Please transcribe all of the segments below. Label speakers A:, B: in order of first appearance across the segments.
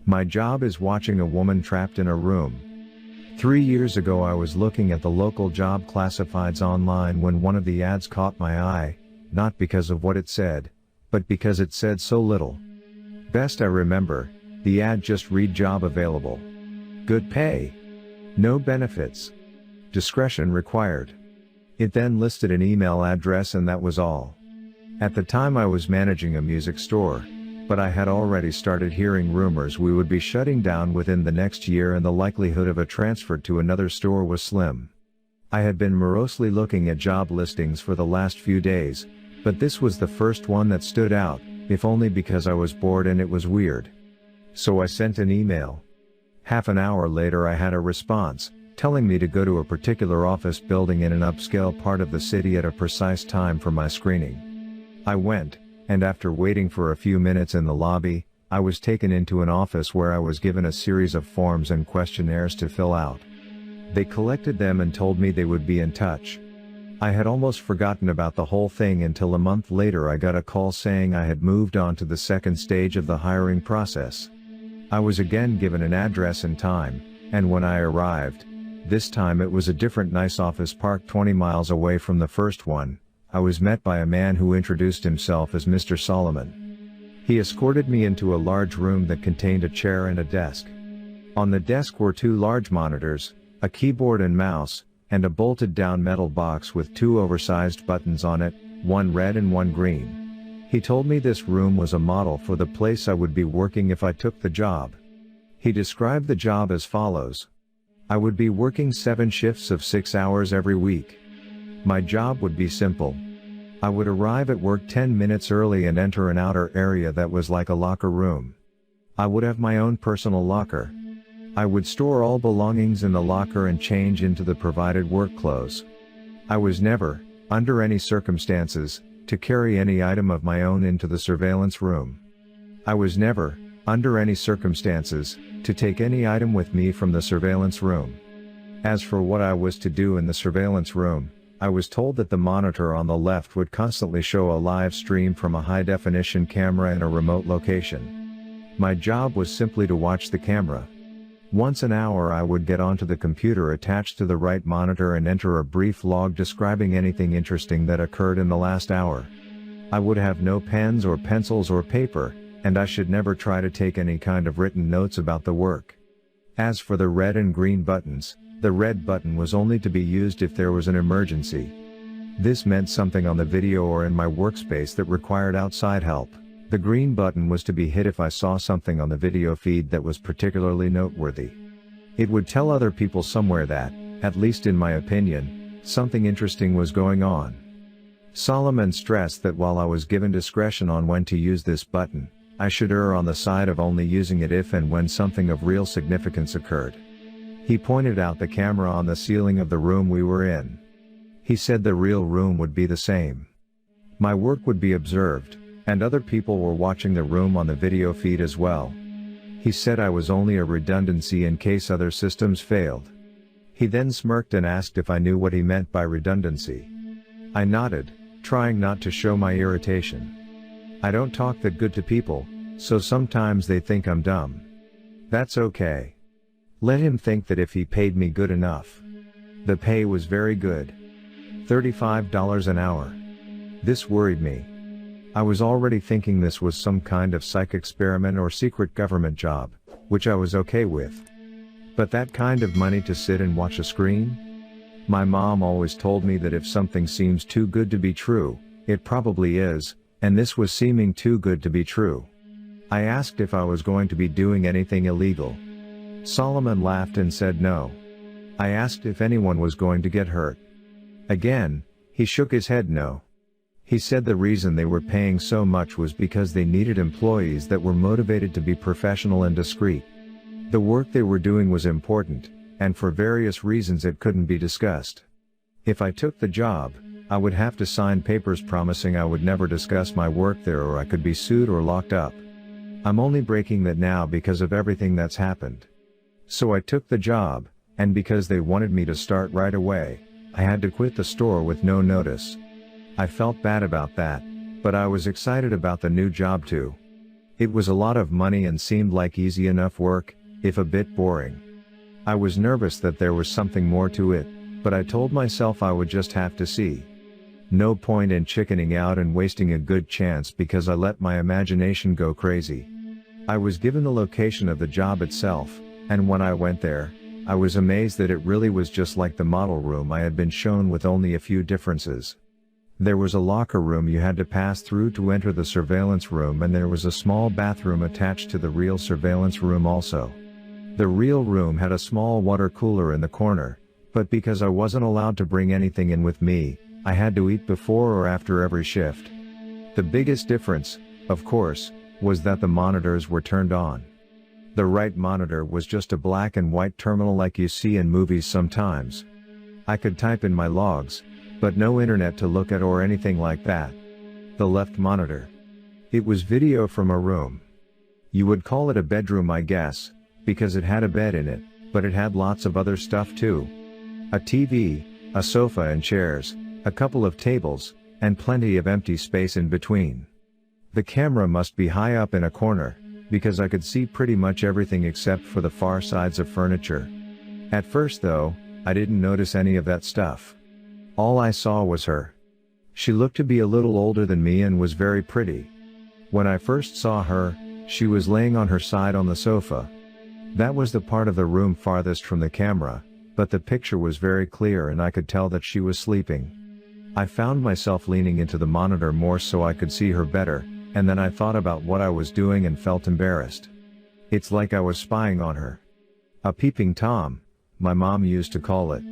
A: My job is watching a woman trapped in a room. 3 years ago I was looking at the local job classifieds online when one of the ads caught my eye, not because of what it said, but because it said so little. Best I remember, the ad just read job available. Good pay. No benefits. Discretion required. It then listed an email address and that was all. At the time I was managing a music store, but I had already started hearing rumors we would be shutting down within the next year and the likelihood of a transfer to another store was slim. I had been morosely looking at job listings for the last few days, but this was the first one that stood out, if only because I was bored and it was weird. So I sent an email. Half an hour later I had a response, telling me to go to a particular office building in an upscale part of the city at a precise time for my screening. I went, and after waiting for a few minutes in the lobby, I was taken into an office where I was given a series of forms and questionnaires to fill out. They collected them and told me they would be in touch. I had almost forgotten about the whole thing until a month later I got a call saying I had moved on to the second stage of the hiring process. I was again given an address and time, and when I arrived, this time it was a different nice office parked 20 miles away from the first one. I was met by a man who introduced himself as Mr. Solomon. He escorted me into a large room that contained a chair and a desk. On the desk were 2 large monitors, a keyboard and mouse, and a bolted-down metal box with 2 oversized buttons on it, one red and one green. He told me this room was a model for the place I would be working if I took the job. He described the job as follows. I would be working 7 shifts of 6 hours every week. My job would be simple. I would arrive at work 10 minutes early and enter an outer area that was like a locker room. I would have my own personal locker. I would store all belongings in the locker and change into the provided work clothes. I was never, under any circumstances, to carry any item of my own into the surveillance room. I was never, under any circumstances, to take any item with me from the surveillance room. As for what I was to do in the surveillance room, I was told that the monitor on the left would constantly show a live stream from a high-definition camera in a remote location. My job was simply to watch the camera. Once an hour I would get onto the computer attached to the right monitor and enter a brief log describing anything interesting that occurred in the last hour. I would have no pens or pencils or paper, and I should never try to take any kind of written notes about the work. As for the red and green buttons, the red button was only to be used if there was an emergency. This meant something on the video or in my workspace that required outside help. The green button was to be hit if I saw something on the video feed that was particularly noteworthy. It would tell other people somewhere that, at least in my opinion, something interesting was going on. Solomon stressed that while I was given discretion on when to use this button, I should err on the side of only using it if and when something of real significance occurred. He pointed out the camera on the ceiling of the room we were in. He said the real room would be the same. My work would be observed, and other people were watching the room on the video feed as well. He said I was only a redundancy in case other systems failed. He then smirked and asked if I knew what he meant by redundancy. I nodded, trying not to show my irritation. I don't talk that good to people, so sometimes they think I'm dumb. That's okay. Let him think that if he paid me good enough. The pay was very good. $35 an hour. This worried me. I was already thinking this was some kind of psych experiment or secret government job, which I was okay with. But that kind of money to sit and watch a screen? My mom always told me that if something seems too good to be true, it probably is, and this was seeming too good to be true. I asked if I was going to be doing anything illegal. Solomon laughed and said no. I asked if anyone was going to get hurt. Again, he shook his head no. He said the reason they were paying so much was because they needed employees that were motivated to be professional and discreet. The work they were doing was important, and for various reasons it couldn't be discussed. If I took the job, I would have to sign papers promising I would never discuss my work there or I could be sued or locked up. I'm only breaking that now because of everything that's happened. So I took the job, and because they wanted me to start right away, I had to quit the store with no notice. I felt bad about that, but I was excited about the new job too. It was a lot of money and seemed like easy enough work, if a bit boring. I was nervous that there was something more to it, but I told myself I would just have to see. No point in chickening out and wasting a good chance because I let my imagination go crazy. I was given the location of the job itself, and when I went there, I was amazed that it really was just like the model room I had been shown with only a few differences. There was a locker room you had to pass through to enter the surveillance room, and there was a small bathroom attached to the real surveillance room also. The real room had a small water cooler in the corner, but because I wasn't allowed to bring anything in with me, I had to eat before or after every shift. The biggest difference, of course, was that the monitors were turned on. The right monitor was just a black and white terminal like you see in movies sometimes. I could type in my logs, but no internet to look at or anything like that. The left monitor. It was video from a room. You would call it a bedroom, I guess, because it had a bed in it, but it had lots of other stuff too. A TV, a sofa and chairs, a couple of tables, and plenty of empty space in between. The camera must be high up in a corner, because I could see pretty much everything except for the far sides of furniture. At first though, I didn't notice any of that stuff. All I saw was her. She looked to be a little older than me and was very pretty. When I first saw her, she was laying on her side on the sofa. That was the part of the room farthest from the camera, but the picture was very clear and I could tell that she was sleeping. I found myself leaning into the monitor more so I could see her better, and then I thought about what I was doing and felt embarrassed. It's like I was spying on her. A peeping Tom, my mom used to call it.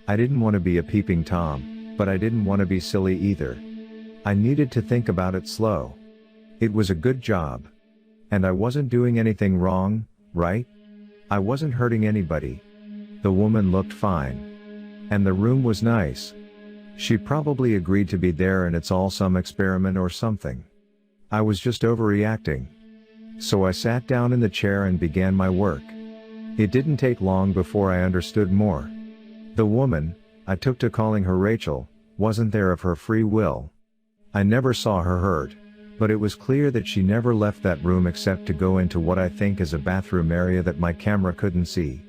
A: I didn't want to be a peeping Tom, but I didn't want to be silly either. I needed to think about it slow. It was a good job. And I wasn't doing anything wrong, right? I wasn't hurting anybody. The woman looked fine. And the room was nice. She probably agreed to be there and it's all some experiment or something. I was just overreacting. So I sat down in the chair and began my work. It didn't take long before I understood more. The woman, I took to calling her Rachel, wasn't there of her free will. I never saw her hurt, but it was clear that she never left that room except to go into what I think is a bathroom area that my camera couldn't see.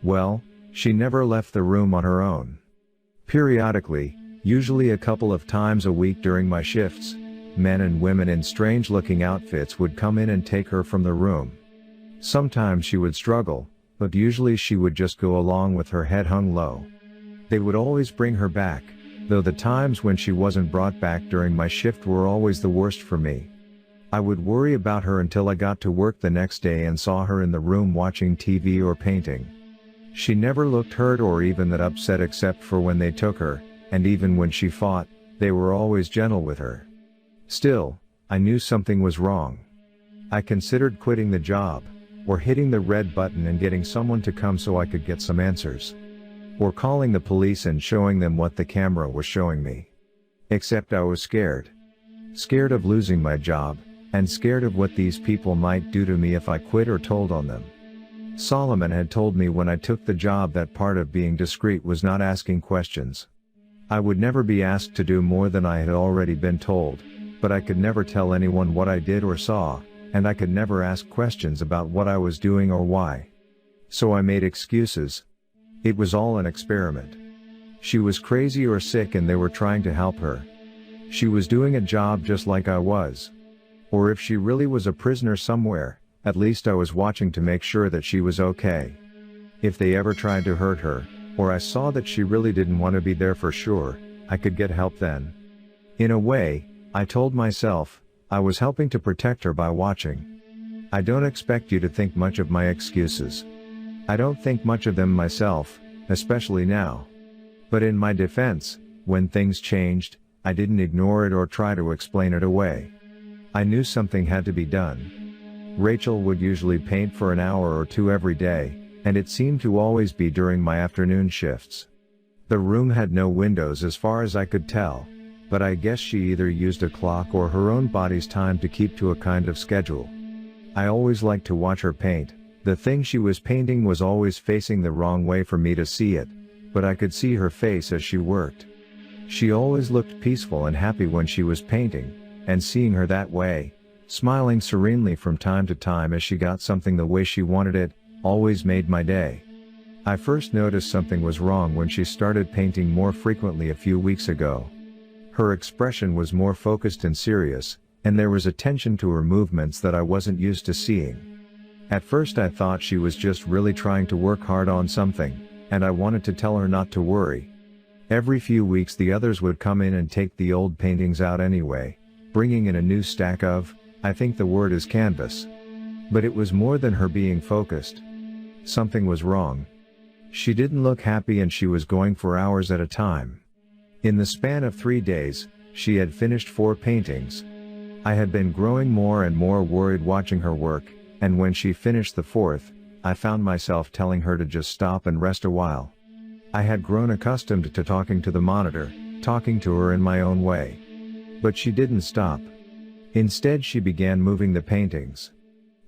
A: Well, she never left the room on her own. Periodically, usually a couple of times a week during my shifts, men and women in strange-looking outfits would come in and take her from the room. Sometimes she would struggle, but usually she would just go along with her head hung low. They would always bring her back, though the times when she wasn't brought back during my shift were always the worst for me. I would worry about her until I got to work the next day and saw her in the room watching TV or painting. She never looked hurt or even that upset except for when they took her, and even when she fought, they were always gentle with her. Still, I knew something was wrong. I considered quitting the job, or hitting the red button and getting someone to come so I could get some answers. Or calling the police and showing them what the camera was showing me. Except I was scared. Scared of losing my job, and scared of what these people might do to me if I quit or told on them. Solomon had told me when I took the job that part of being discreet was not asking questions. I would never be asked to do more than I had already been told, but I could never tell anyone what I did or saw, and I could never ask questions about what I was doing or why. So I made excuses. It was all an experiment. She was crazy or sick and they were trying to help her. She was doing a job just like I was. Or if she really was a prisoner somewhere, at least I was watching to make sure that she was okay. If they ever tried to hurt her, or I saw that she really didn't want to be there for sure, I could get help then. In a way, I told myself, I was helping to protect her by watching. I don't expect you to think much of my excuses. I don't think much of them myself, especially now. But in my defense, when things changed, I didn't ignore it or try to explain it away. I knew something had to be done. Rachel would usually paint for an hour or two every day, and it seemed to always be during my afternoon shifts. The room had no windows as far as I could tell, but I guess she either used a clock or her own body's time to keep to a kind of schedule. I always liked to watch her paint. The thing she was painting was always facing the wrong way for me to see it, but I could see her face as she worked. She always looked peaceful and happy when she was painting, and seeing her that way, Smiling serenely from time to time as she got something the way she wanted it, always made my day. I first noticed something was wrong when she started painting more frequently a few weeks ago. Her expression was more focused and serious, and there was a tension to her movements that I wasn't used to seeing. At first I thought she was just really trying to work hard on something, and I wanted to tell her not to worry. Every few weeks the others would come in and take the old paintings out anyway, bringing in a new stack of, I think the word is canvas. But it was more than her being focused. Something was wrong. She didn't look happy and she was going for hours at a time. In the span of 3 days, she had finished 4 paintings. I had been growing more and more worried watching her work, and when she finished the 4th, I found myself telling her to just stop and rest a while. I had grown accustomed to talking to the monitor, talking to her in my own way. But she didn't stop. Instead she began moving the paintings,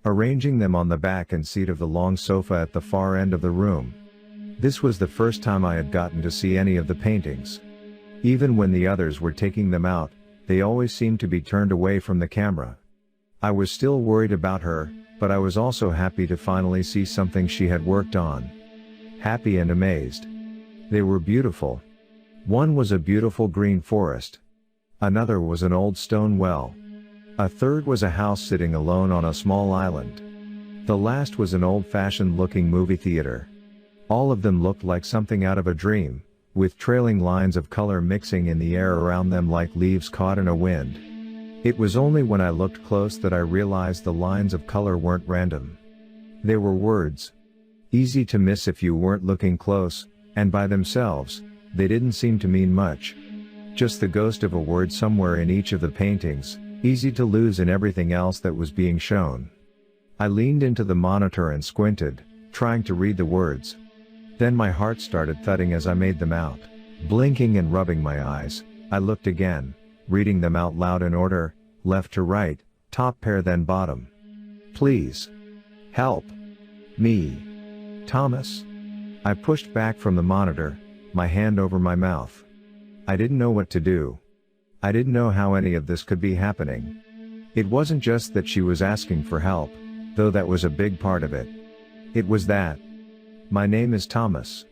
A: arranging them on the back and seat of the long sofa at the far end of the room. This was the first time I had gotten to see any of the paintings. Even when the others were taking them out, they always seemed to be turned away from the camera. I was still worried about her, but I was also happy to finally see something she had worked on. Happy and amazed. They were beautiful. One was a beautiful green forest. Another was an old stone well. A third was a house sitting alone on a small island. The last was an old-fashioned looking movie theater. All of them looked like something out of a dream, with trailing lines of color mixing in the air around them like leaves caught in a wind. It was only when I looked close that I realized the lines of color weren't random. They were words. Easy to miss if you weren't looking close, and by themselves, they didn't seem to mean much. Just the ghost of a word somewhere in each of the paintings, easy to lose in everything else that was being shown. I leaned into the monitor and squinted, trying to read the words. Then my heart started thudding as I made them out. Blinking and rubbing my eyes, I looked again, reading them out loud in order, left to right, top pair then bottom. Please. Help. Me. Thomas. I pushed back from the monitor, my hand over my mouth. I didn't know what to do. I didn't know how any of this could be happening. It wasn't just that she was asking for help, though that was a big part of it. It was that. My name is Thomas.